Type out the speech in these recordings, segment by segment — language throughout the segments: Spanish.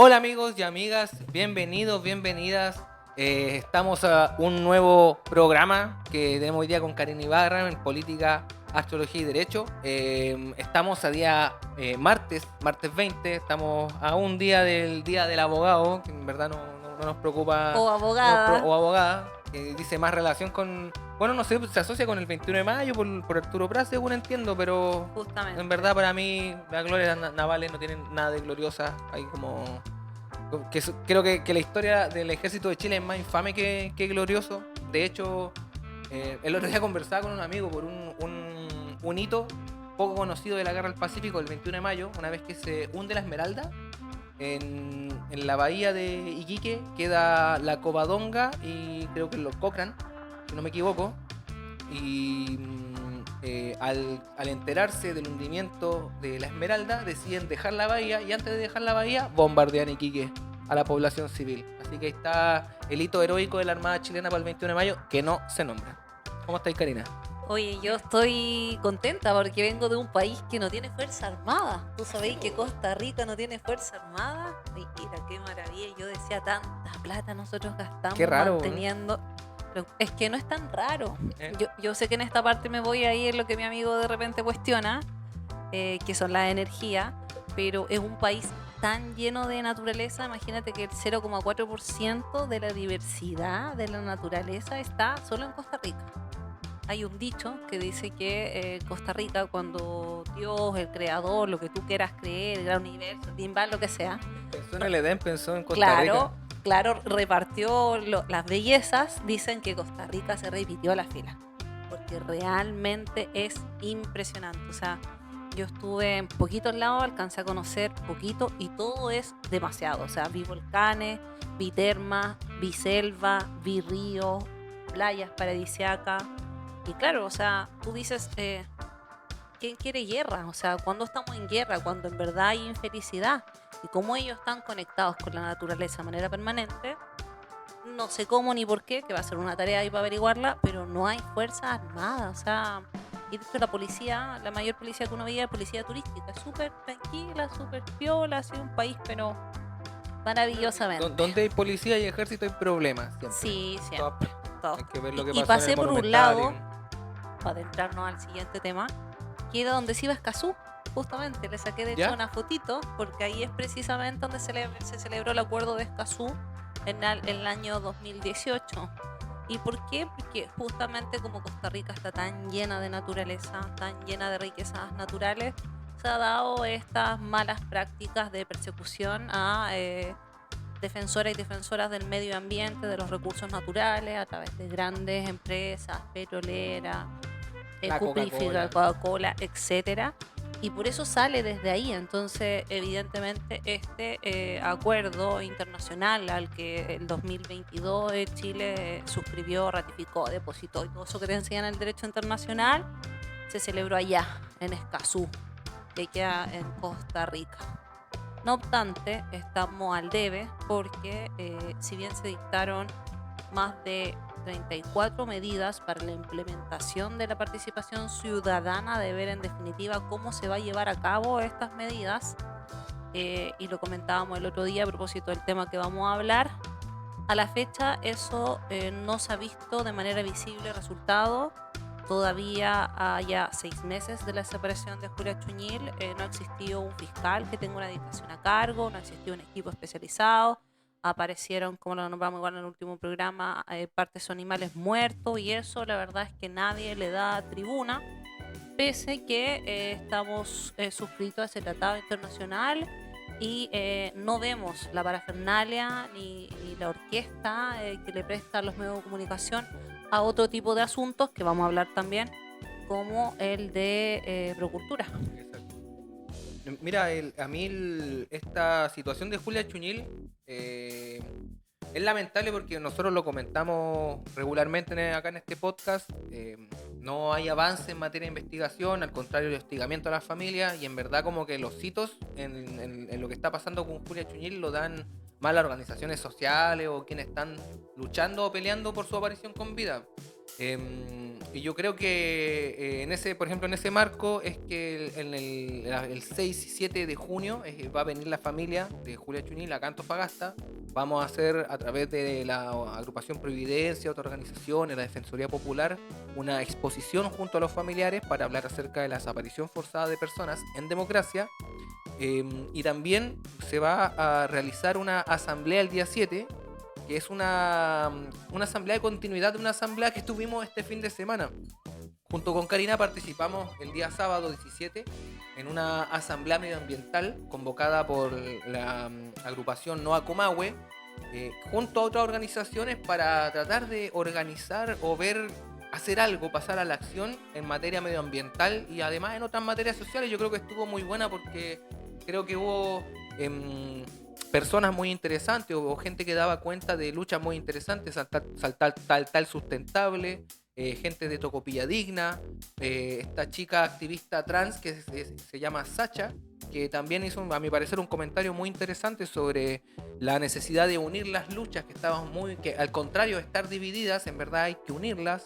Hola amigos y amigas, bienvenidos, bienvenidas. Estamos a un nuevo programa que tenemos hoy día con Karina Ibarra en Política, Astrología y Derecho. Estamos a día martes 20, estamos a un día del Día del Abogado, que en verdad no nos preocupa, O abogada. o abogada, que dice más relación con, bueno, no sé, se asocia con el 21 de mayo por Arturo Prat, según entiendo, pero Justamente. en verdad para mí las glorias navales no tienen nada de gloriosa, hay como... Creo que la historia del ejército de Chile es más infame que glorioso. De hecho, el otro día conversaba con un amigo por un hito poco conocido de la Guerra del Pacífico, el 21 de mayo, una vez que se hunde la Esmeralda. En la bahía de Iquique queda la Covadonga y creo que los Cochrane, si no me equivoco. Y al enterarse del hundimiento de la Esmeralda, deciden dejar la bahía y antes de dejar la bahía, bombardean Iquique a la población civil. Así que ahí está el hito heroico de la Armada chilena para el 21 de mayo, que no se nombra. ¿Cómo estáis, Karina? Oye, yo estoy contenta porque vengo de un país que no tiene fuerza armada. ¿Tú sabéis que Costa Rica no tiene fuerza armada? Ay, mira, qué maravilla. Yo decía, tanta plata nosotros gastamos Qué raro, manteniendo... Pero es que no es tan raro. ¿eh? Yo sé que en esta parte me voy a ir lo que mi amigo de repente cuestiona, que son las energías, pero es un país tan lleno de naturaleza. Imagínate que el 0,4% de la diversidad de la naturaleza está solo en Costa Rica. Hay un dicho que dice que Costa Rica, cuando Dios, el creador, lo que tú quieras creer, el gran universo, el Big Bang, lo que sea, Pensó en el Edén, pensó en Costa Rica. claro, repartió las bellezas. Dicen que Costa Rica se repitió a la fila, porque realmente es impresionante. O sea, yo estuve en poquitos lados, alcancé a conocer poquito y todo es demasiado. O sea, vi volcanes, vi termas, vi selva, vi ríos, playas paradisíacas. Y claro, o sea, tú dices, ¿quién quiere guerra? O sea, ¿cuándo estamos en guerra? Cuando en verdad hay infelicidad. Y como ellos están conectados con la naturaleza de manera permanente, no sé cómo ni por qué, que va a ser una tarea ahí para averiguarla, pero no hay fuerza armada. O sea, y de hecho la policía, la mayor policía que uno veía es policía turística, súper tranquila, súper piola, así un país, pero maravillosamente. Donde hay policía y ejército hay problemas. Siempre. Sí, siempre. Todo. Hay que ver lo que Y pasó en pasé el por un Monumental. lado, para adentrarnos al siguiente tema, que era donde se iba Escazú. Justamente le saqué de hecho una fotito, porque ahí es precisamente donde se celebró el acuerdo de Escazú en el año 2018. ¿Y por qué? Porque justamente como Costa Rica está tan llena de naturaleza, tan llena de riquezas naturales, se ha dado estas malas prácticas de persecución a defensoras y defensoras del medio ambiente, de los recursos naturales, a través de grandes empresas petroleras, cupríferas, Coca-Cola, etcétera. Y por eso sale desde ahí. Entonces, evidentemente, este acuerdo internacional al que el 2022 Chile suscribió, ratificó, depositó y todo eso que te enseñan en el derecho internacional, se celebró allá, en Escazú, que queda en Costa Rica. No obstante, estamos al debe porque si bien se dictaron más de 34 medidas para la implementación de la participación ciudadana, de ver en definitiva cómo se va a llevar a cabo estas medidas, y lo comentábamos el otro día a propósito del tema que vamos a hablar. A la fecha eso no se ha visto de manera visible resultado. Todavía haya 6 meses de la separación de Julia Chuñil, no ha existido un fiscal que tenga una dictación a cargo, no ha existido un equipo especializado. Aparecieron, como lo nombramos igual en el último programa, partes animales muertos, y eso la verdad es que nadie le da tribuna, pese que estamos suscritos a ese tratado internacional y no vemos la parafernalia ni la orquesta que le prestan los medios de comunicación a otro tipo de asuntos que vamos a hablar también, como el de Procultura. Mira, a mí esta situación de Julia Chuñil es lamentable porque nosotros lo comentamos regularmente acá en este podcast. No hay avance en materia de investigación, al contrario, el hostigamiento a las familias, y en verdad como que los hitos en lo que está pasando con Julia Chuñil lo dan más las organizaciones sociales o quienes están luchando o peleando por su aparición con vida. Y yo creo que por ejemplo, en ese marco es que el 6 y 7 de junio va a venir la familia de Julia Chuñil acá a Antofagasta. Vamos a hacer a través de la agrupación Providencia, otra organización, la Defensoría Popular, una exposición junto a los familiares para hablar acerca de la desaparición forzada de personas en democracia. Y también se va a realizar una asamblea el día 7, que es una asamblea de continuidad de una asamblea que estuvimos este fin de semana. Junto con Karina participamos el día sábado 17 en una asamblea medioambiental convocada por la agrupación Noa Comahue, junto a otras organizaciones para tratar de organizar o hacer algo, pasar a la acción en materia medioambiental y además en otras materias sociales. Yo creo que estuvo muy buena porque creo que hubo personas muy interesantes o gente que daba cuenta de luchas muy interesantes, tal sustentable, gente de Tocopilla Digna, esta chica activista trans que se llama Sacha, que también hizo, a mi parecer, un comentario muy interesante sobre la necesidad de unir las luchas que al contrario de estar divididas, en verdad hay que unirlas.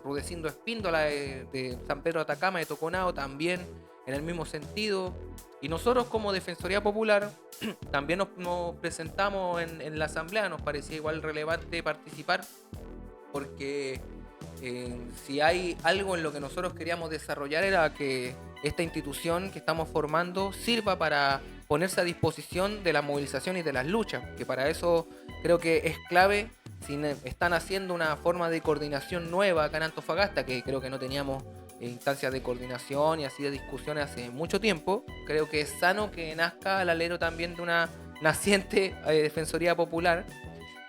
Rudecindo Espíndola de San Pedro de Atacama, de Toconao, también en el mismo sentido. Y nosotros como Defensoría Popular también nos presentamos en la asamblea. Nos parecía igual relevante participar porque si hay algo en lo que nosotros queríamos desarrollar era que esta institución que estamos formando sirva para ponerse a disposición de la movilización y de las luchas, que para eso creo que es clave. Si están haciendo una forma de coordinación nueva acá en Antofagasta, que creo que no teníamos instancias de coordinación y así de discusión hace mucho tiempo, creo que es sano que nazca al alero también de una naciente Defensoría Popular.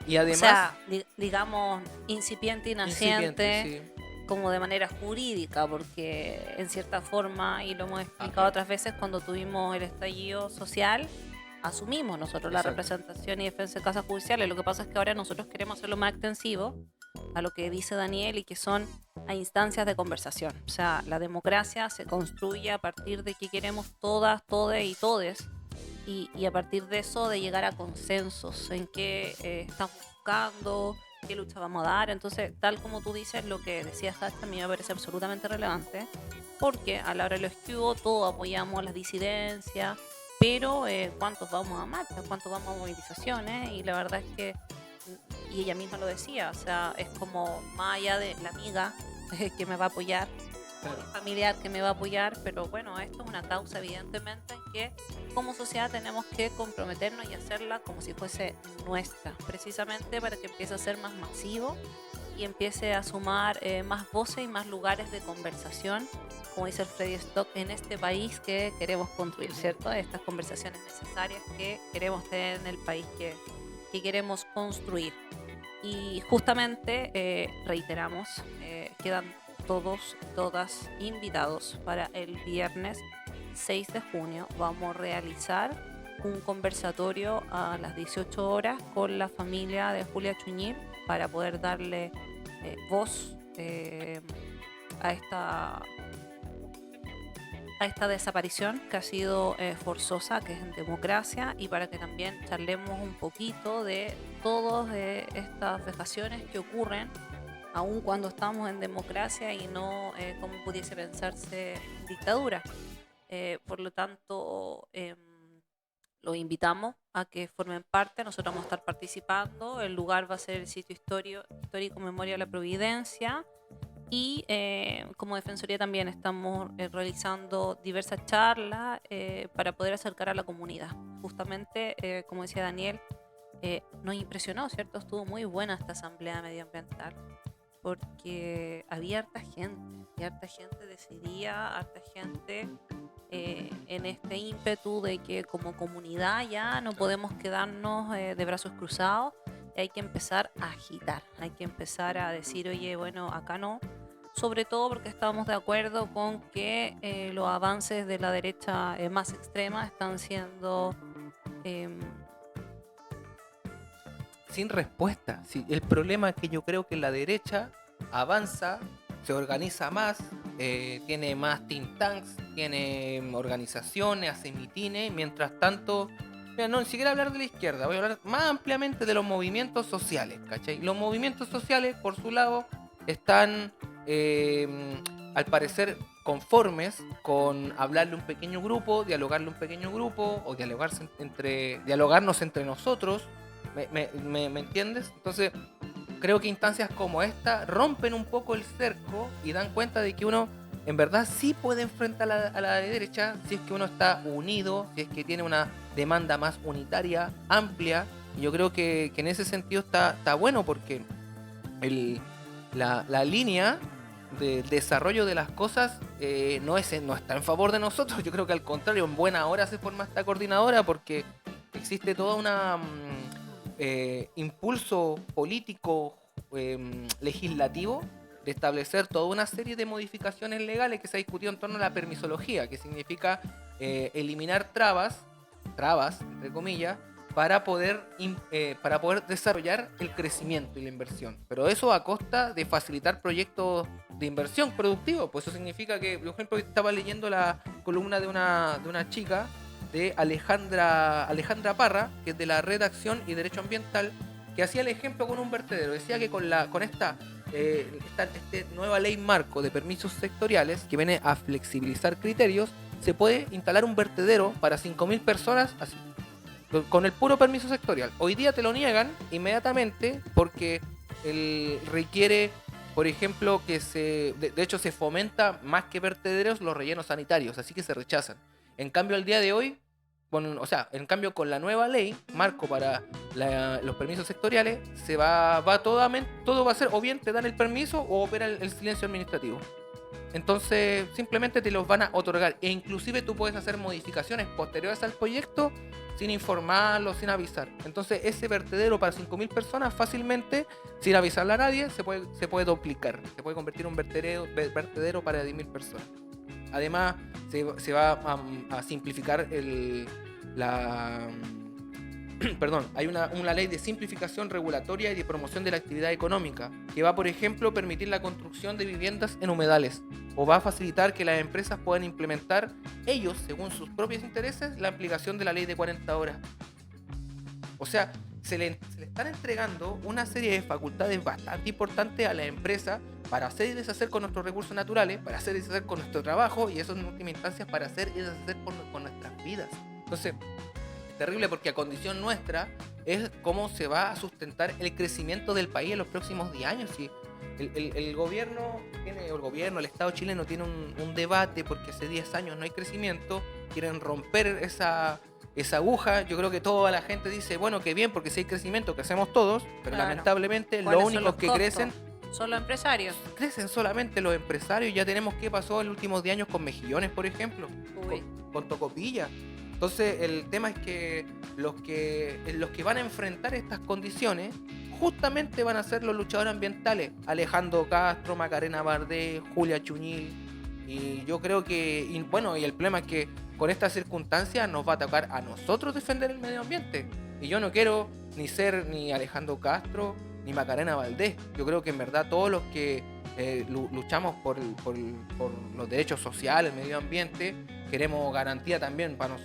Y además, o sea, digamos, incipiente y naciente, sí, como de manera jurídica, porque en cierta forma, y lo hemos explicado otras veces, cuando tuvimos el estallido social, asumimos nosotros la representación y defensa de casas judiciales. Lo que pasa es que ahora nosotros queremos hacerlo más extensivo a lo que dice Daniel y que son a instancias de conversación. O sea, la democracia se construye a partir de que queremos todas, todes y todes. Y a partir de eso de llegar a consensos en qué estamos buscando, qué lucha vamos a dar. Entonces, tal como tú dices, lo que decías hasta a mí me parece absolutamente relevante, porque a la hora de lo estuvo todos apoyamos las disidencias, pero ¿cuántos vamos a marchas? ¿Cuántos vamos a movilizaciones? Y la verdad es que, y ella misma lo decía, o sea, es como más allá de la amiga que me va a apoyar, un familiar que me va a apoyar, pero bueno, esto es una causa evidentemente que como sociedad tenemos que comprometernos y hacerla como si fuese nuestra, precisamente para que empiece a ser más masivo y empiece a sumar más voces y más lugares de conversación, como dice el Freddy Stock, en este país que queremos construir, ¿cierto? Estas conversaciones necesarias que queremos tener en el país que queremos construir. Y justamente reiteramos, quedan todas invitados para el viernes 6 de junio. Vamos a realizar un conversatorio a las 18 horas con la familia de Julia Chuñil para poder darle voz a esta desaparición que ha sido forzosa, que es en democracia, y para que también charlemos un poquito de todas estas vejaciones que ocurren aun cuando estamos en democracia y no como pudiese pensarse dictadura. Por lo tanto, los invitamos a que formen parte. Nosotros vamos a estar participando. El lugar va a ser el sitio histórico Memoria de la Providencia. Y como Defensoría también estamos realizando diversas charlas para poder acercar a la comunidad. Justamente, como decía Daniel, nos impresionó, ¿cierto? Estuvo muy buena esta asamblea medioambiental, porque había harta gente decidía, harta gente en este ímpetu de que como comunidad ya no podemos quedarnos de brazos cruzados, y hay que empezar a agitar, hay que empezar a decir, oye, bueno, acá no, sobre todo porque estamos de acuerdo con que los avances de la derecha más extrema están siendo sin respuesta. Sí, el problema es que yo creo que la derecha avanza, se organiza más, tiene más think tanks, tiene organizaciones, hace mitines. Mientras tanto, mira, no ni siquiera hablar de la izquierda, voy a hablar más ampliamente de los movimientos sociales, ¿cachai? Los movimientos sociales, por su lado, están, al parecer, conformes con hablarle a un pequeño grupo, dialogarle a un pequeño grupo, o dialogarnos entre nosotros. ¿Me entiendes? Entonces, creo que instancias como esta rompen un poco el cerco y dan cuenta de que uno en verdad sí puede enfrentar a la derecha si es que uno está unido, si es que tiene una demanda más unitaria, amplia. Y yo creo que en ese sentido está bueno, porque la línea del desarrollo de las cosas no está en favor de nosotros. Yo creo que al contrario, en buena hora se forma esta coordinadora, porque existe toda una impulso político, legislativo, de establecer toda una serie de modificaciones legales que se ha discutido en torno a la permisología, que significa eliminar trabas, entre comillas, para poder desarrollar el crecimiento y la inversión. Pero eso a costa de facilitar proyectos de inversión productivos. Pues eso significa que, por ejemplo, estaba leyendo la columna de una chica, de Alejandra Parra, que es de la Red Acción y Derecho Ambiental, que hacía el ejemplo con un vertedero. Decía que con esta nueva ley marco de permisos sectoriales, que viene a flexibilizar criterios, se puede instalar un vertedero para 5.000 personas así, con el puro permiso sectorial. Hoy día te lo niegan inmediatamente porque requiere, por ejemplo, que de hecho se fomenta más que vertederos los rellenos sanitarios, así que se rechazan. En cambio, al día de hoy, en cambio con la nueva ley marco para los permisos sectoriales, todo va a ser, o bien te dan el permiso o opera el silencio administrativo. Entonces simplemente te los van a otorgar, e inclusive tú puedes hacer modificaciones posteriores al proyecto sin informarlo, sin avisar. Entonces ese vertedero para 5.000 personas fácilmente, sin avisarle a nadie, se puede duplicar, se puede convertir en un vertedero para 10.000 personas. Además se va a simplificar hay una ley de simplificación regulatoria y de promoción de la actividad económica, que va, por ejemplo, permitir la construcción de viviendas en humedales, o va a facilitar que las empresas puedan implementar ellos, según sus propios intereses, la aplicación de la ley de 40 horas. O sea, se le están entregando una serie de facultades bastante importantes a la empresa para hacer y deshacer con nuestros recursos naturales, para hacer y deshacer con nuestro trabajo, y eso en última instancia para hacer y deshacer con nuestras vidas. Entonces, terrible, porque a condición nuestra es cómo se va a sustentar el crecimiento del país en los próximos 10 años. Si el gobierno, el Estado chileno tiene un debate porque hace 10 años no hay crecimiento, quieren romper esa aguja. Yo creo que toda la gente dice, bueno, qué bien, porque si hay crecimiento, crecemos todos, pero Claro. lamentablemente los únicos que crecen son los empresarios. Crecen solamente los empresarios. Ya tenemos qué pasó en los últimos 10 años con Mejillones, por ejemplo, con Tocopilla. Entonces el tema es que los que van a enfrentar estas condiciones justamente van a ser los luchadores ambientales: Alejandro Castro, Macarena Bardé, Julia Chuñil. Y yo creo que, y el problema es que con estas circunstancias nos va a tocar a nosotros defender el medio ambiente. Y yo no quiero ni ser ni Alejandro Castro ni Macarena Valdés. Yo creo que en verdad todos los que luchamos por los derechos sociales, el medio ambiente, queremos garantía también para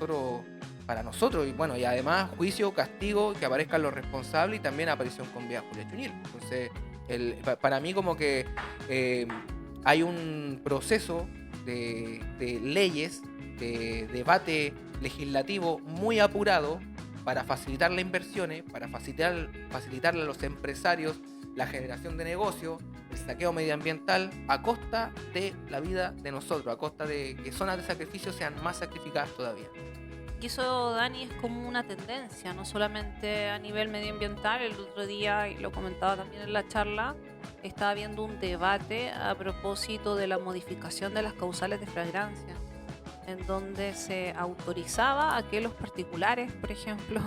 nosotros, y además juicio, castigo, que aparezcan los responsables, y también aparición con vía Julia Chuñil. Entonces para mí como que hay un proceso de leyes, de debate legislativo muy apurado para facilitar las inversiones, para facilitarle a los empresarios la generación de negocio, el saqueo medioambiental, a costa de la vida de nosotros, a costa de que zonas de sacrificio sean más sacrificadas todavía. Y eso, Dani, es como una tendencia, no solamente a nivel medioambiental. El otro día, y lo comentaba también en la charla, estaba viendo un debate a propósito de la modificación de las causales de flagrancia, en donde se autorizaba a que los particulares, por ejemplo,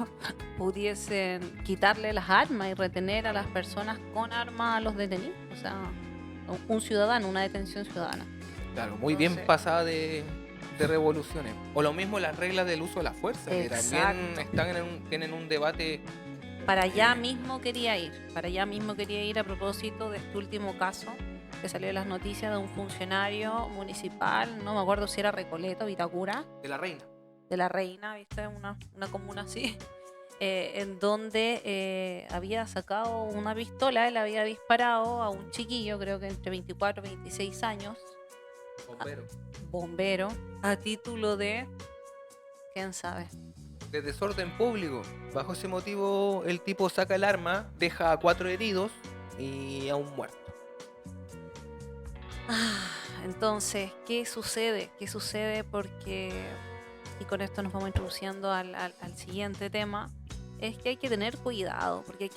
pudiesen quitarle las armas y retener a las personas con armas a los detenidos. O sea, un ciudadano, una detención ciudadana. Claro, muy bien pasada de revoluciones. O lo mismo las reglas del uso de la fuerza, que también tienen un debate. Para allá mismo quería ir a propósito de este último caso que salió en las noticias de un funcionario municipal, no me acuerdo si era Recoleta o Vitacura. De la Reina. De la Reina, ¿viste? Una comuna así. en donde había sacado una pistola, él había disparado a un chiquillo, creo que entre 24 y 26 años, bombero, a título de, ¿quién sabe? De desorden público. Bajo ese motivo, el tipo saca el arma, deja a 4 heridos y a un muerto. Entonces, ¿qué sucede? ¿Qué sucede? Porque, y con esto nos vamos introduciendo al siguiente tema, es que hay que tener cuidado, porque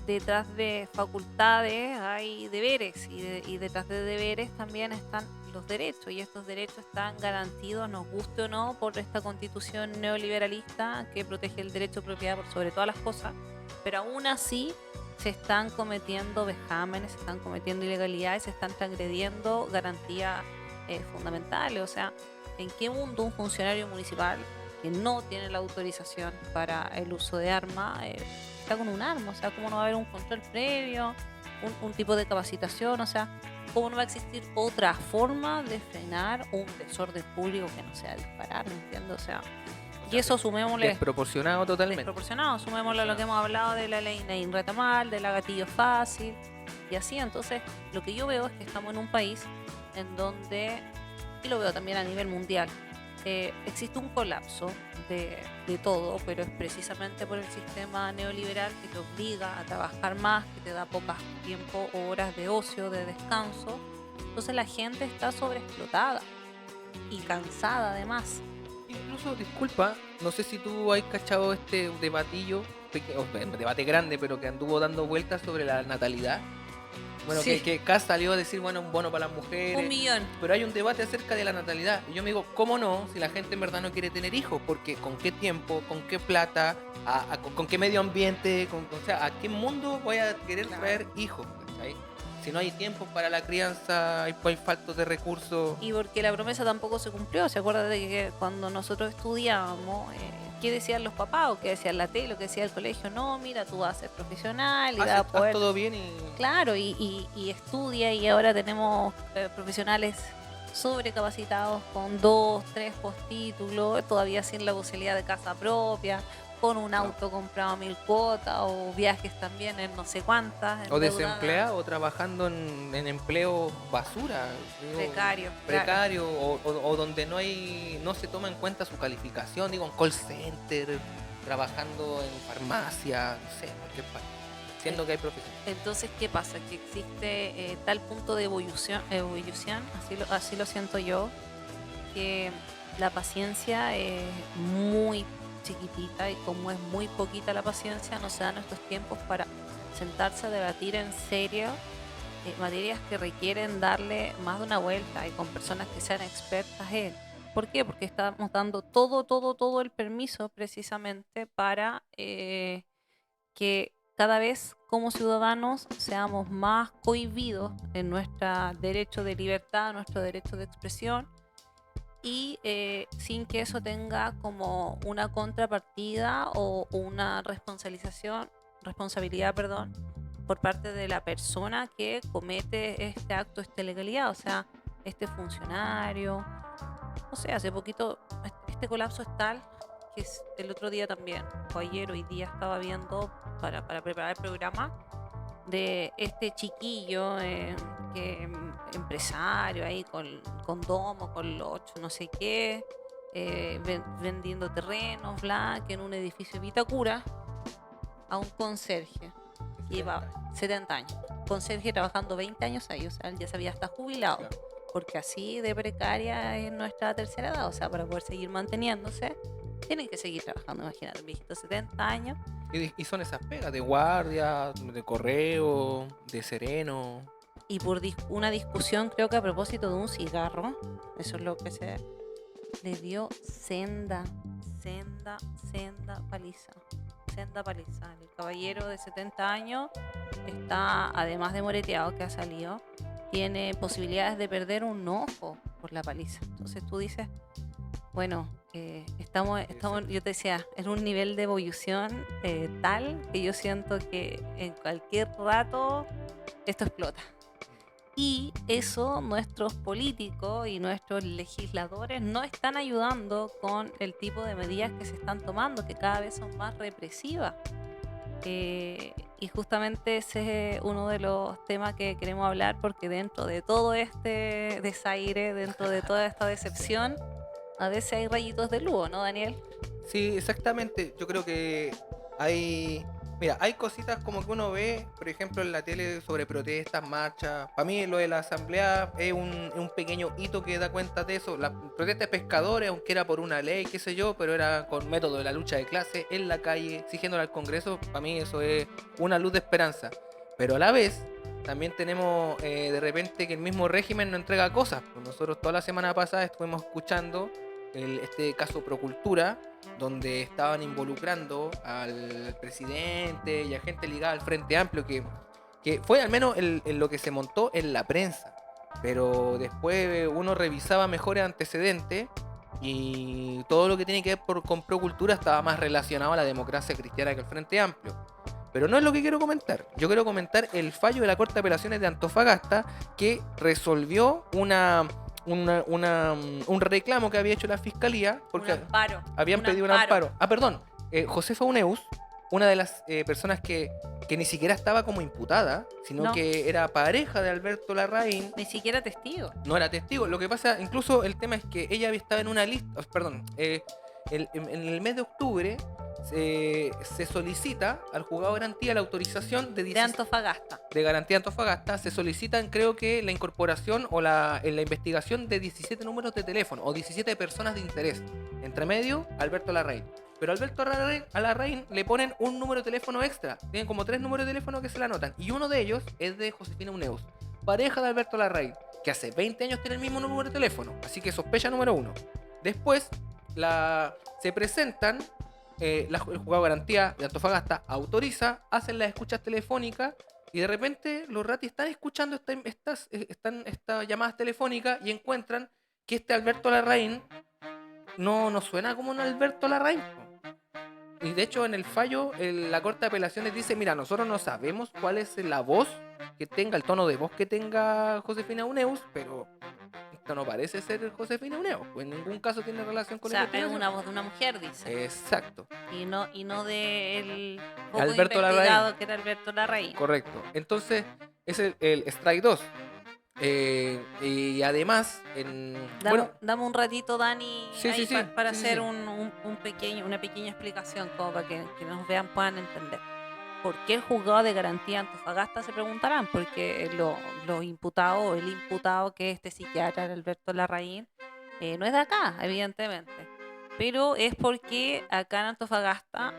detrás de facultades hay deberes y detrás de deberes también están los derechos, y estos derechos están garantidos, nos guste o no, por esta constitución neoliberalista que protege el derecho de propiedad por sobre todas las cosas, pero aún así se están cometiendo vejámenes, se están cometiendo ilegalidades, se están transgrediendo garantías fundamentales. O sea, ¿en qué mundo un funcionario municipal que no tiene la autorización para el uso de arma está con un arma? O sea, ¿cómo no va a haber un control previo, un tipo de capacitación? O sea, ¿cómo no va a existir otra forma de frenar un desorden público que no sea disparar? ¿Me entiendes? O sea, y eso sumémosle... Desproporcionado totalmente. Desproporcionado, sumémosle a lo que hemos hablado de la ley Nain Retamal, de la gatillo fácil, y así. Entonces, lo que yo veo es que estamos en un país en donde, y lo veo también a nivel mundial, existe un colapso de todo, pero es precisamente por el sistema neoliberal que te obliga a trabajar más, que te da pocas tiempo o horas de ocio, de descanso. Entonces la gente está sobreexplotada y cansada además. Incluso, disculpa, no sé si tú has cachado este debatillo, debate grande, pero que anduvo dando vueltas sobre la natalidad. Bueno, sí. que Kast salió a decir, bueno, un bono para las mujeres. 1 millón. Pero hay un debate acerca de la natalidad. Y yo me digo, ¿cómo no? Si la gente en verdad no quiere tener hijos. Porque ¿con qué tiempo? ¿Con qué plata? ¿Con qué medio ambiente? O sea, ¿a qué mundo voy a querer traer hijos? ¿Cachai? Si no hay tiempo para la crianza, hay faltos de recursos. Y porque la promesa tampoco se cumplió. ¿Se acuerdan de que cuando nosotros estudiábamos, qué decían los papás o qué decía la tele o qué decía el colegio? No, mira, tú vas a ser profesional y vas a poder... todo bien y... Claro, y estudia, y ahora tenemos profesionales sobrecapacitados con 2, 3 postítulos, todavía sin la posibilidad de casa propia, con un auto comprado a 1000 cuotas, o viajes también en no sé cuántas. O desempleado, o trabajando en empleo basura. Precario, o donde no se toma en cuenta su calificación, digo, en call center, trabajando en farmacia, no sé, cualquier parte. Siendo que hay profesionales. Entonces, ¿qué pasa? Que existe tal punto de evolución, así lo siento yo, que la paciencia es muy chiquitita, y como es muy poquita la paciencia, no se dan estos tiempos para sentarse a debatir en serio materias que requieren darle más de una vuelta y con personas que sean expertas en. ¿Por qué? Porque estamos dando todo el permiso precisamente para que cada vez como ciudadanos seamos más cohibidos en nuestro derecho de libertad, nuestro derecho de expresión, y sin que eso tenga como una contrapartida o una responsabilidad, por parte de la persona que comete este acto, esta ilegalidad, o sea, este funcionario. No sé, hace poquito este colapso es tal que el otro día también, o ayer, hoy día estaba viendo para preparar el programa, de este chiquillo que empresario ahí con domo, con locho, no sé qué, vendiendo terrenos, que en un edificio de Vitacura, a un conserje que lleva 70 años, conserje trabajando 20 años ahí, o sea, él ya se había hasta jubilado, claro, porque así de precaria es nuestra tercera edad, o sea, para poder seguir manteniéndose tienen que seguir trabajando. Imagínate, un viejito de 70 años. Y son esas pegas de guardia, de correo, de sereno. Y por una discusión, creo que a propósito de un cigarro, eso es lo que se le dio senda paliza. El caballero de 70 años está, además de moreteado que ha salido, tiene posibilidades de perder un ojo por la paliza. Entonces tú dices, bueno, estamos, yo te decía, en un nivel de evolución tal que yo siento que en cualquier rato esto explota. Y eso nuestros políticos y nuestros legisladores no están ayudando con el tipo de medidas que se están tomando, que cada vez son más represivas. Y justamente ese es uno de los temas que queremos hablar, porque dentro de todo este desaire, dentro de toda esta decepción, a veces hay rayitos de luz, ¿no, Daniel? Sí, exactamente. Yo creo que hay... Mira, hay cositas como que uno ve, por ejemplo, en la tele sobre protestas, marchas. Para mí lo de la asamblea es un pequeño hito que da cuenta de eso. La protesta de pescadores, aunque era por una ley, qué sé yo, pero era con método de la lucha de clase, en la calle, exigiéndole al Congreso. Para mí eso es una luz de esperanza. Pero a la vez, también tenemos de repente que el mismo régimen no entrega cosas. Pues nosotros toda la semana pasada estuvimos escuchando este caso Procultura, donde estaban involucrando al presidente y a gente ligada al Frente Amplio, que fue al menos lo que se montó en la prensa. Pero después uno revisaba mejores antecedentes y todo lo que tiene que ver con Procultura estaba más relacionado a la democracia cristiana que el Frente Amplio. Pero no es lo que quiero comentar. Yo quiero comentar el fallo de la Corte de Apelaciones de Antofagasta, que resolvió un reclamo que había hecho la fiscalía porque habían pedido un amparo. Perdón, Josefa Uneus, una de las personas que ni siquiera estaba como imputada, sino que era pareja de Alberto Larraín. Ni siquiera testigo. No era testigo. Lo que pasa, incluso el tema es que ella estaba en una lista, en el mes de octubre se solicita al juzgado de garantía la autorización de Antofagasta. De garantía Antofagasta. Se solicitan, creo que, la incorporación o en la investigación de 17 números de teléfono o 17 personas de interés. Entre medio, Alberto Larraín. Pero a Alberto Larraín le ponen un número de teléfono extra. Tienen como 3 números de teléfono que se le anotan. Y uno de ellos es de Josefina Uneus, pareja de Alberto Larraín, que hace 20 años tiene el mismo número de teléfono. Así que sospecha número 1. Después se presentan. El juzgado de garantía de Antofagasta autoriza, hacen las escuchas telefónicas y de repente los ratis están escuchando estas llamadas telefónicas y encuentran que este Alberto Larraín no suena como un Alberto Larraín. Y de hecho en el fallo la Corte de Apelaciones dice, mira, nosotros no sabemos cuál es la voz que tenga, el tono de voz que tenga Josefina Uneus, pero esto no parece ser Josefina Uneus, pues en ningún caso tiene relación con el es una voz de una mujer, dice. Exacto. Y no del Alberto Larraín, que era Alberto Larraín. Correcto. Entonces, es el strike 2. Y además, dame un ratito, Dani, para hacer una pequeña explicación, como para que nos vean, puedan entender. ¿Por qué el juzgado de garantía Antofagasta? Se preguntarán, porque los imputados, o el imputado, que es este psiquiatra, Alberto Larraín, no es de acá, evidentemente. Pero es porque acá en Antofagasta,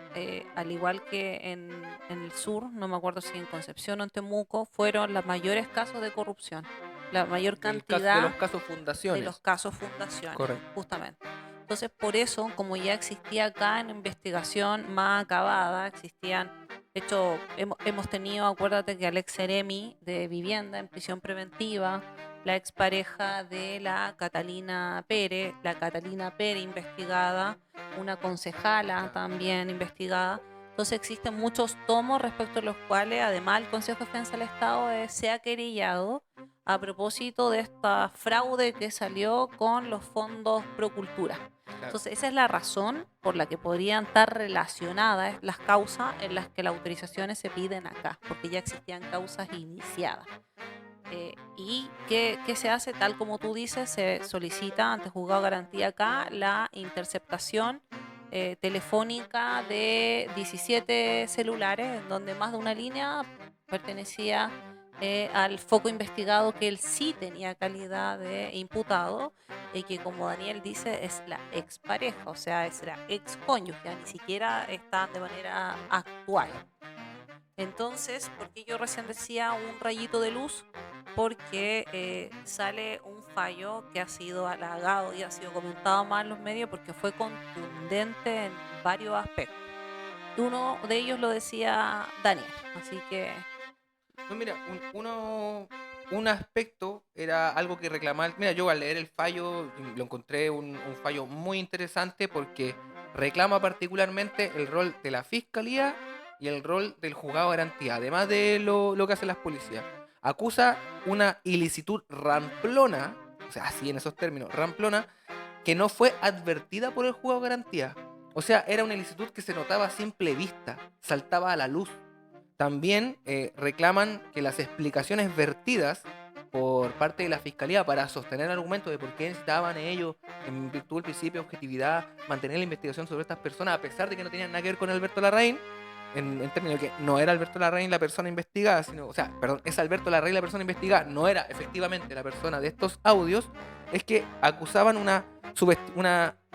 al igual que en el sur, no me acuerdo si en Concepción o en Temuco, fueron los mayores casos de corrupción. La mayor cantidad de los casos fundaciones. De los casos fundaciones, correcto, justamente. Entonces, por eso, como ya existía acá en investigación más acabada, existían... De hecho, hemos tenido, acuérdate que Alex Seremi, de Vivienda, en prisión preventiva, la expareja de la Catalina Pérez investigada, una concejala también investigada. Entonces existen muchos tomos respecto a los cuales, además, el Consejo de Defensa del Estado se ha querellado a propósito de esta fraude que salió con los fondos Procultura. Entonces, esa es la razón por la que podrían estar relacionadas las causas en las que las autorizaciones se piden acá, porque ya existían causas iniciadas. Y que se hace, tal como tú dices, se solicita ante juzgado de garantía acá la interceptación telefónica de 17 celulares, en donde más de una línea pertenecía al foco investigado, que él sí tenía calidad de imputado, y que, como Daniel dice, es la expareja, o sea, es la excónyuge, ni siquiera está de manera actual. Entonces, porque yo recién decía un rayito de luz, porque sale un fallo que ha sido halagado y ha sido comentado más en los medios porque fue contundente en varios aspectos. Uno de ellos lo decía Daniel, así que... No, mira, un aspecto era algo que reclamaba... Mira, yo al leer el fallo lo encontré un fallo muy interesante porque reclama particularmente el rol de la fiscalía y el rol del juzgado de garantía, además de lo que hacen las policías. acusa una ilicitud ramplona, o sea, así en esos términos, ramplona, que no fue advertida por el juzgado de garantía. O sea, era una ilicitud que se notaba a simple vista, saltaba a la luz. También reclaman que las explicaciones vertidas por parte de la Fiscalía para sostener el argumento de por qué necesitaban ellos, en virtud del principio de objetividad, mantener la investigación sobre estas personas, a pesar de que no tenían nada que ver con Alberto Larraín, en términos de que no era Alberto Larraín la persona investigada, sino, o sea, perdón, es Alberto Larraín la persona investigada, no era efectivamente la persona de estos audios, es que acusaban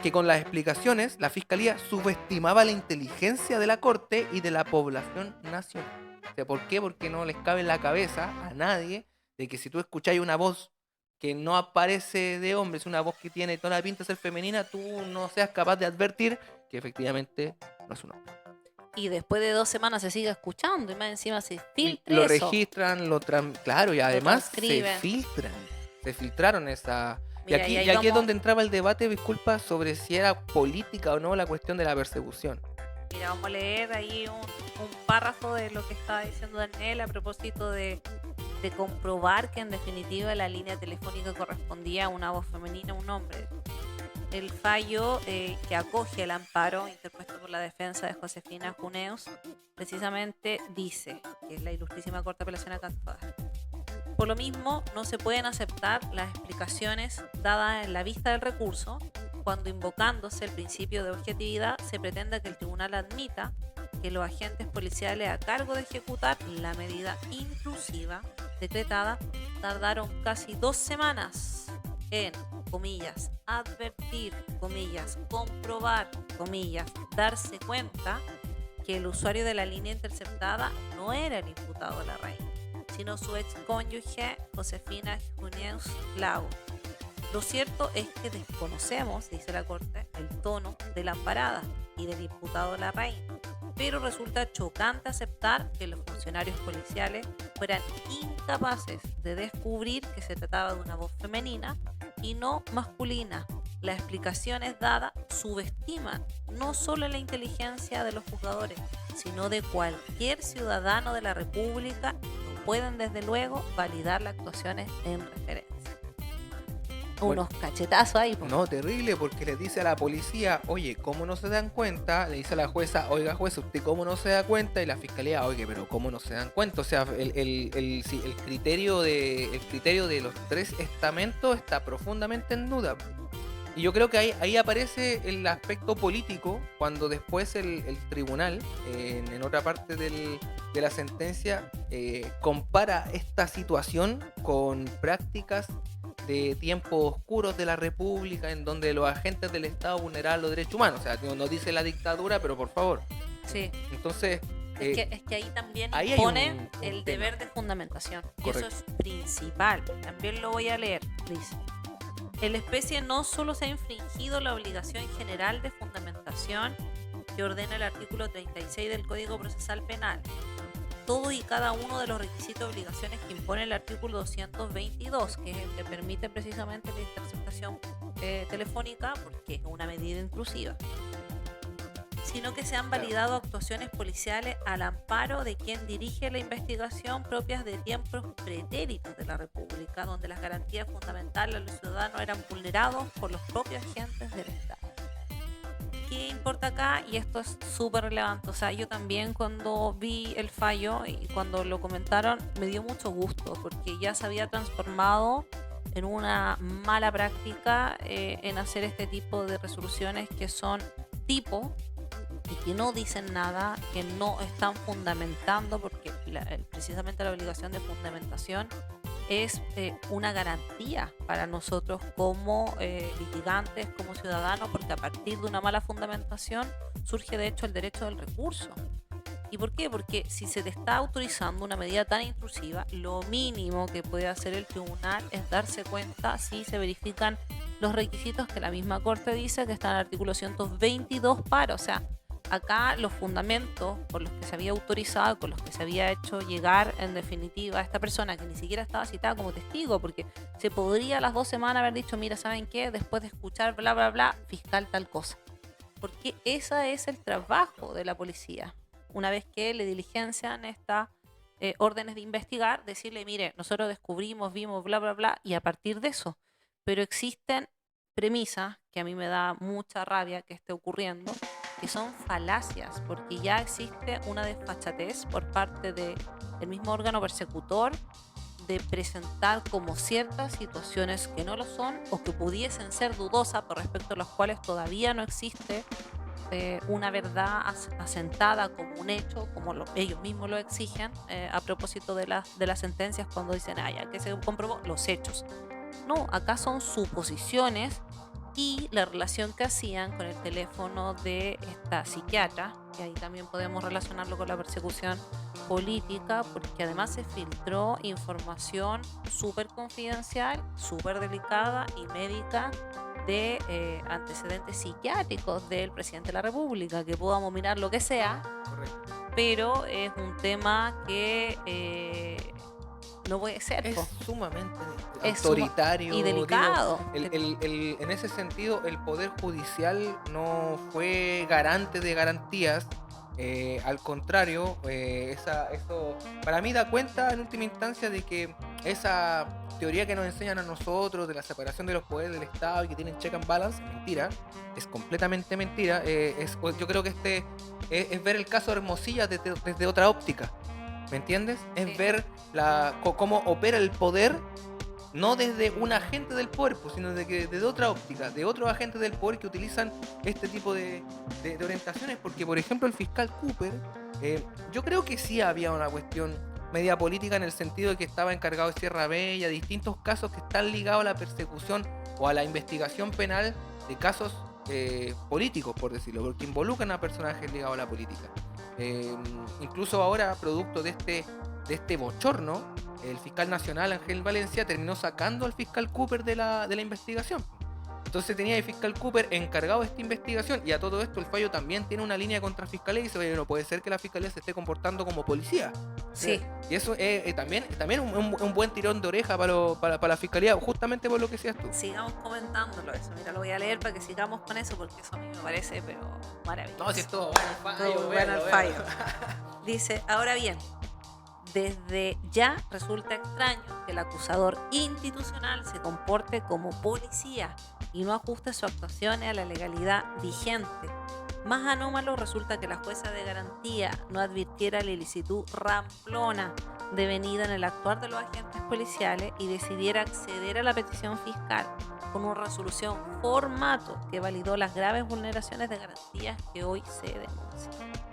que con las explicaciones la Fiscalía subestimaba la inteligencia de la Corte y de la población nacional. O sea, ¿por qué? Porque no les cabe en la cabeza a nadie de que si tú escucháis una voz que no aparece de hombre, es una voz que tiene toda la pinta de ser femenina, tú no seas capaz de advertir que efectivamente no es un hombre. Y después de 2 semanas se sigue escuchando y más encima se filtra lo eso. Registran, claro, y además se filtraron esa... Mira, y aquí es donde entraba el debate, disculpa, sobre si era política o no la cuestión de la persecución. Mira, vamos a leer ahí un párrafo de lo que estaba diciendo Daniel a propósito de comprobar que en definitiva la línea telefónica correspondía a una voz femenina, a un hombre. El fallo que acoge el amparo interpuesto por la defensa de Josefina Juneus precisamente dice, que es la Ilustrísima Corte de Apelación acá en todas. Por lo mismo, no se pueden aceptar las explicaciones dadas en la vista del recurso cuando, invocándose el principio de objetividad, se pretenda que el tribunal admita que los agentes policiales a cargo de ejecutar la medida intrusiva decretada tardaron casi 2 semanas en, comillas, advertir, comillas, comprobar, comillas, darse cuenta que el usuario de la línea interceptada no era el imputado Larraín, sino su ex cónyuge Josefina Juneus Lau. Lo cierto es que desconocemos, dice la Corte, el tono de la amparada y del imputado Larraín, pero resulta chocante aceptar que los funcionarios policiales fueran incapaces de descubrir que se trataba de una voz femenina y no masculina. Las explicaciones dadas subestiman no solo la inteligencia de los juzgadores, sino de cualquier ciudadano de la República. No pueden, desde luego, validar las actuaciones en referencia. Bueno, unos cachetazos ahí. No, terrible, porque le dice a la policía, oye, ¿cómo no se dan cuenta? Le dice a la jueza, oiga jueza, ¿usted cómo no se da cuenta? Y la fiscalía, oye, pero ¿cómo no se dan cuenta? O sea, el criterio de los 3 estamentos está profundamente en duda. Y yo creo que ahí aparece el aspecto político, cuando después el tribunal, en otra parte de la sentencia, compara esta situación con prácticas de tiempos oscuros de la República, en donde los agentes del Estado vulneraban los derechos humanos. O sea, no dice la dictadura, pero por favor. Sí. Entonces... Es que ahí también ahí impone un el tema. Deber de fundamentación. Correcto. Y eso es principal. También lo voy a leer. Dice: en la especie no solo se ha infringido la obligación general de fundamentación que ordena el artículo 36 del Código Procesal Penal, todo y cada uno de los requisitos y obligaciones que impone el artículo 222, que es el que permite precisamente la interceptación telefónica, porque es una medida intrusiva, sino que se han validado actuaciones policiales al amparo de quien dirige la investigación propias de tiempos pretéritos de la República, donde las garantías fundamentales de los ciudadanos eran vulnerados por los propios agentes del Estado. ¿Qué importa acá? Y esto es súper relevante. O sea, yo también cuando vi el fallo y cuando lo comentaron me dio mucho gusto, porque ya se había transformado en una mala práctica en hacer este tipo de resoluciones que son tipo y que no dicen nada, que no están fundamentando, porque precisamente la obligación de fundamentación es una garantía para nosotros como litigantes, como ciudadanos, porque a partir de una mala fundamentación surge de hecho el derecho del recurso. ¿Y por qué? Porque si se te está autorizando una medida tan intrusiva, lo mínimo que puede hacer el tribunal es darse cuenta si se verifican los requisitos que la misma Corte dice que están en el artículo 122 para, o sea, acá los fundamentos por los que se había autorizado, con los que se había hecho llegar en definitiva a esta persona que ni siquiera estaba citada como testigo, porque se podría a las 2 semanas haber dicho, mira, ¿saben qué? Después de escuchar bla, bla, bla, fiscal tal cosa. Porque ese es el trabajo de la policía. Una vez que le diligencian esta órdenes de investigar, decirle, mire, nosotros descubrimos, vimos, bla, bla, bla, y a partir de eso. Pero existen premisas que a mí me da mucha rabia que esté ocurriendo, que son falacias, porque ya existe una desfachatez por parte del mismo órgano persecutor de presentar como ciertas situaciones que no lo son o que pudiesen ser dudosas por respecto a las cuales todavía no existe una verdad asentada como un hecho, como ellos mismos lo exigen, a propósito de las sentencias cuando dicen, ya que se comprobó los hechos. No, acá son suposiciones y la relación que hacían con el teléfono de esta psiquiatra, que ahí también podemos relacionarlo con la persecución política, porque además se filtró información súper confidencial, súper delicada y médica de antecedentes psiquiátricos del presidente de la República, que podamos mirar lo que sea. Correcto. Pero es un tema que no puede ser. Es sumamente autoritario y delicado. En ese sentido, el Poder Judicial no fue garante de garantías. Al contrario, eso para mí da cuenta en última instancia de que esa teoría que nos enseñan a nosotros de la separación de los poderes del Estado y que tienen check and balance, mentira, es completamente mentira. Yo creo que es ver el caso de Hermosilla desde otra óptica. ¿Me entiendes? Es ver cómo opera el poder, no desde un agente del poder, sino desde otra óptica, de otros agentes del poder que utilizan este tipo de orientaciones. Porque, por ejemplo, el fiscal Cooper, yo creo que sí había una cuestión media política en el sentido de que estaba encargado de Sierra Bella, distintos casos que están ligados a la persecución o a la investigación penal de casos políticos, por decirlo, porque involucran a personajes ligados a la política. Incluso ahora, producto de este bochorno, el fiscal nacional Ángel Valencia terminó sacando al fiscal Cooper de la investigación. Entonces tenía el fiscal Cooper encargado de esta investigación, y a todo esto el fallo también tiene una línea contra fiscalía y dice, oye, no puede ser que la fiscalía se esté comportando como policía. Sí. Y eso también un buen tirón de oreja para la fiscalía, justamente por lo que decías tú. Sigamos comentándolo eso. Mira, lo voy a leer para que sigamos con eso, porque eso a mí me parece, pero maravilloso. No, si es todo bueno el fallo. Todo bueno el fallo. Dice, ahora bien, desde ya resulta extraño que el acusador institucional se comporte como policía y no ajuste su actuación a la legalidad vigente. Más anómalo resulta que la jueza de garantía no advirtiera la ilicitud ramplona devenida en el actuar de los agentes policiales y decidiera acceder a la petición fiscal con una resolución formato que validó las graves vulneraciones de garantías que hoy se denuncian.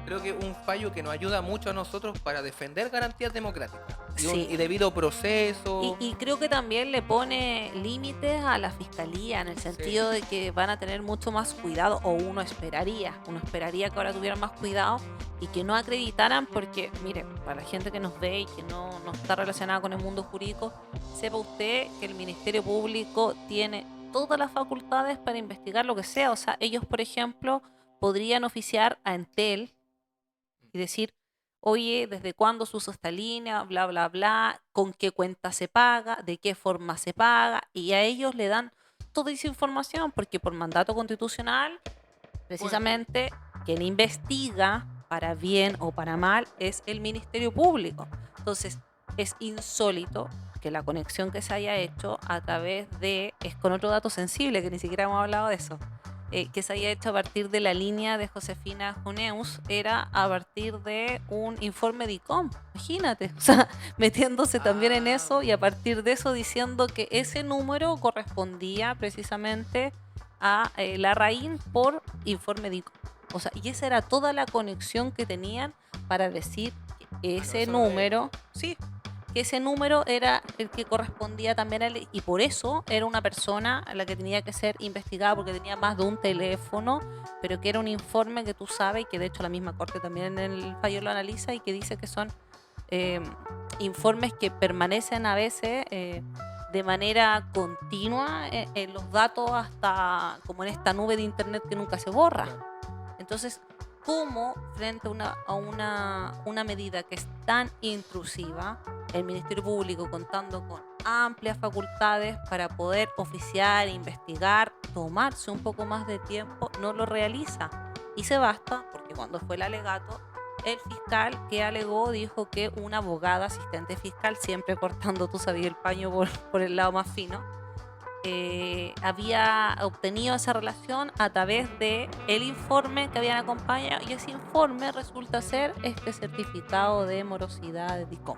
Creo que un fallo que nos ayuda mucho a nosotros para defender garantías democráticas y debido proceso. Y creo que también le pone límites a la fiscalía en el sentido de que van a tener mucho más cuidado, o uno esperaría que ahora tuvieran más cuidado y que no acreditaran, porque mire, para la gente que nos ve y que no está relacionada con el mundo jurídico, sepa usted que el Ministerio Público tiene todas las facultades para investigar lo que sea. O sea, ellos, por ejemplo, podrían oficiar a Entel y decir, oye, ¿desde cuándo se usa esta línea? Bla, bla, bla, con qué cuenta se paga, de qué forma se paga, y a ellos le dan toda esa información, porque por mandato constitucional, precisamente, quien investiga, para bien o para mal, es el Ministerio Público. Entonces, es insólito que la conexión que se haya hecho a través es con otro dato sensible, que ni siquiera hemos hablado de eso, que se haya hecho a partir de la línea de Josefina Juneus, era a partir de un informe de ICOM. Imagínate, o sea, metiéndose también en eso, y a partir de eso diciendo que ese número correspondía precisamente a Larraín por informe de ICOM. O sea, y esa era toda la conexión que tenían para decir que ese número, sí, que ese número era el que correspondía también a él, y por eso era una persona a la que tenía que ser investigada, porque tenía más de un teléfono, pero que era un informe que tú sabes, y que de hecho la misma Corte también en el fallo lo analiza, y que dice que son informes que permanecen a veces de manera continua en los datos, hasta como en esta nube de internet que nunca se borra. Entonces, ¿cómo frente a una medida que es tan intrusiva, el Ministerio Público, contando con amplias facultades para poder oficiar, investigar, tomarse un poco más de tiempo, no lo realiza? Y se basta porque cuando fue el alegato, el fiscal que alegó dijo que una abogada asistente fiscal, siempre cortando, tú sabías, el paño por el lado más fino, había obtenido esa relación a través de el informe que habían acompañado, y ese informe resulta ser este certificado de morosidad de DICOM.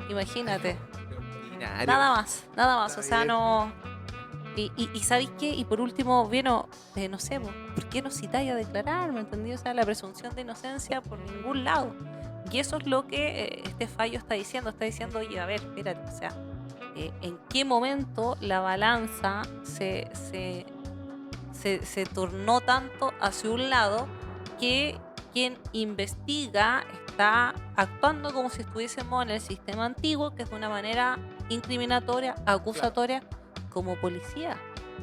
Imagínate. Nada más, o sea, no. Y ¿sabéis qué? Y por último, bueno, no sé, ¿por qué no citáis a declarar? ¿Me entendí? O sea, la presunción de inocencia por ningún lado. Y eso es lo que este fallo está diciendo. Está diciendo, oye, a ver, espérate, o sea, ¿en qué momento la balanza se tornó tanto hacia un lado que quien investiga está actuando como si estuviésemos en el sistema antiguo, que es de una manera incriminatoria, acusatoria, como policía,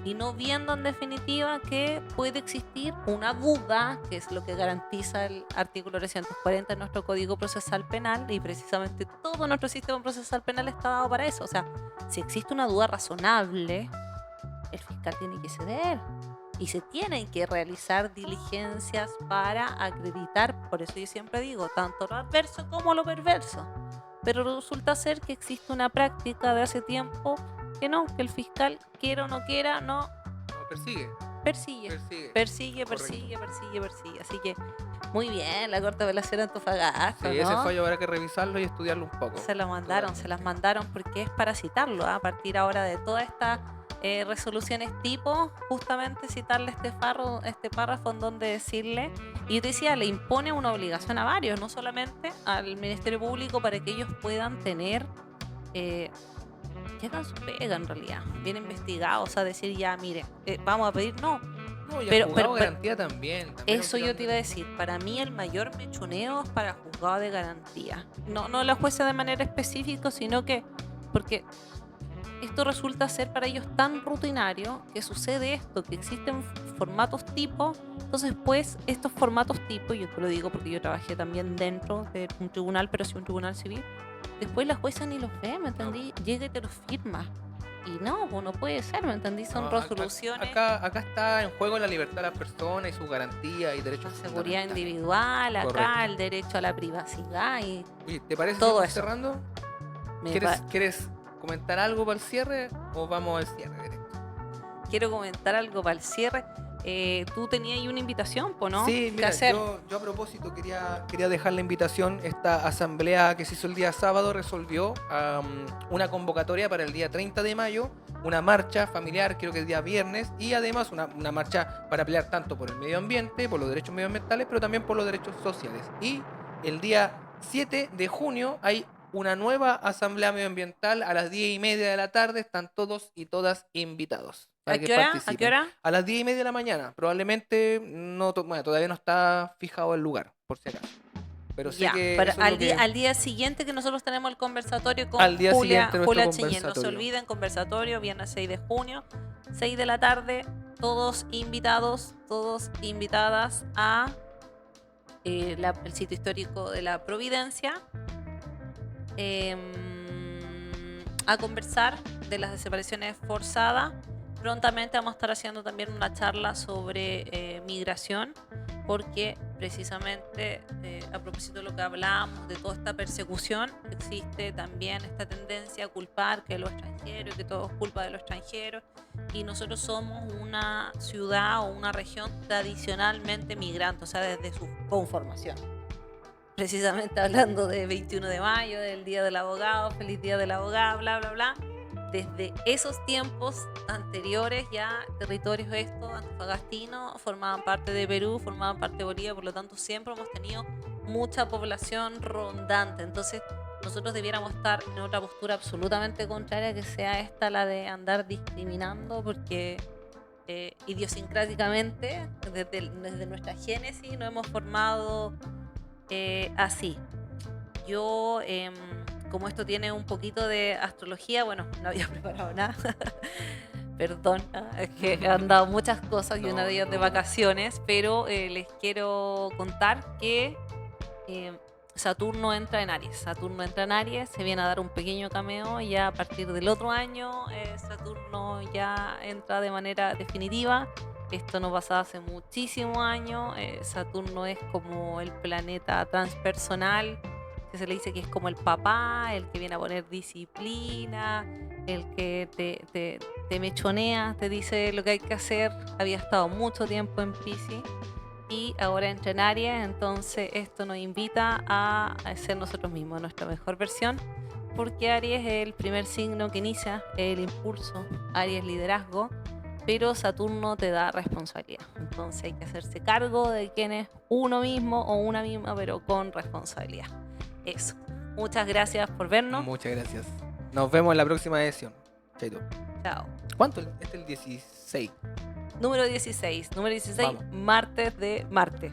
y no viendo en definitiva que puede existir una duda, que es lo que garantiza el artículo 340 de nuestro Código Procesal Penal, y precisamente todo nuestro sistema procesal penal está dado para eso. O sea, si existe una duda razonable, el fiscal tiene que ceder y se tienen que realizar diligencias para acreditar. Por eso yo siempre digo, tanto lo adverso como lo perverso. Pero resulta ser que existe una práctica de hace tiempo que no, que el fiscal, quiera o no quiera, no persigue. Así que muy bien, la Corte de Apelación de Antofagasta, sí, ¿no? ese fallo habrá que revisarlo y estudiarlo un poco. Se las mandaron porque es para citarlo, ¿eh? A partir ahora de todas estas resoluciones tipo, justamente citarle este párrafo en donde decirle, y yo te decía, le impone una obligación a varios, no solamente al Ministerio Público, para que ellos puedan tener que hagan su pega en realidad, bien investigado, o sea, decir ya, mire, vamos a pedir, no. No, y pero garantía también eso yo te iba a decir, para mí el mayor mechoneo es para juzgado de garantía. No la jueza de manera específica, sino que, porque esto resulta ser para ellos tan rutinario que sucede esto, que existen formatos tipo. Entonces, pues, estos formatos tipo, yo te lo digo porque yo trabajé también dentro de un tribunal, pero sí un tribunal civil, después la jueza ni los ve, ¿me entendí? Llega y te los firma. Y no, pues no puede ser, ¿me entendí? Son resoluciones. Acá está en juego la libertad de las personas y su garantía y derechos. La seguridad individual, acá. Correcto. El derecho a la privacidad y oye, ¿te parece todo eso? Cerrando? ¿Quieres comentar algo para el cierre o vamos al cierre directo? Quiero comentar algo para el cierre. Tú tenías ahí una invitación, ¿no? Sí, mira, yo a propósito quería dejar la invitación. Esta asamblea que se hizo el día sábado resolvió una convocatoria para el día 30 de mayo, una marcha familiar, creo que el día viernes, y además una marcha para pelear tanto por el medio ambiente, por los derechos medioambientales, pero también por los derechos sociales. Y el día 7 de junio hay una nueva asamblea medioambiental a las 10:30 de la tarde. Están todos y todas invitados. ¿A qué hora? A las 10:30 de la mañana. Probablemente todavía no está fijado el lugar, por si acaso. Pero sé que pero al día siguiente que nosotros tenemos el conversatorio con Julia Chiñén. No se olviden, conversatorio, viernes 6 de junio, 6 de la tarde, todos invitados, todos invitadas a el sitio histórico de la Providencia, a conversar de las desapariciones forzadas. Prontamente vamos a estar haciendo también una charla sobre migración, porque precisamente a propósito de lo que hablábamos, de toda esta persecución, existe también esta tendencia a culpar que los extranjeros, que todo es culpa de los extranjeros, y nosotros somos una ciudad o una región tradicionalmente migrante, o sea, desde su conformación. Precisamente hablando de 21 de mayo, del Día del Abogado, feliz Día del Abogado, bla, bla, bla. Desde esos tiempos anteriores ya territorios estos antofagastinos formaban parte de Perú, formaban parte de Bolivia, por lo tanto siempre hemos tenido mucha población rondante. Entonces nosotros debiéramos estar en otra postura absolutamente contraria, que sea esta, la de andar discriminando, porque idiosincráticamente desde nuestra génesis nos hemos formado así. Yo como esto tiene un poquito de astrología, bueno, no había preparado nada. Perdón, es que he andado muchas cosas y una de ellas de vacaciones, pero les quiero contar que Saturno entra en Aries. Se viene a dar un pequeño cameo ya a partir del otro año. Saturno ya entra de manera definitiva Esto no pasaba hace muchísimos años. Saturno es como el planeta transpersonal, que se le dice que es como el papá, el que viene a poner disciplina, el que te mechonea, te dice lo que hay que hacer. Había estado mucho tiempo en Piscis y ahora entra en Aries, entonces esto nos invita a ser nosotros mismos, nuestra mejor versión, porque Aries es el primer signo que inicia el impulso, Aries liderazgo, pero Saturno te da responsabilidad. Entonces hay que hacerse cargo de quién es uno mismo o una misma, pero con responsabilidad. Eso. Muchas gracias por vernos. Muchas gracias. Nos vemos en la próxima edición. Chaito. Chao. ¿Cuánto? Este es el 16. Número 16. Número 16, Vamos. martes de Marte.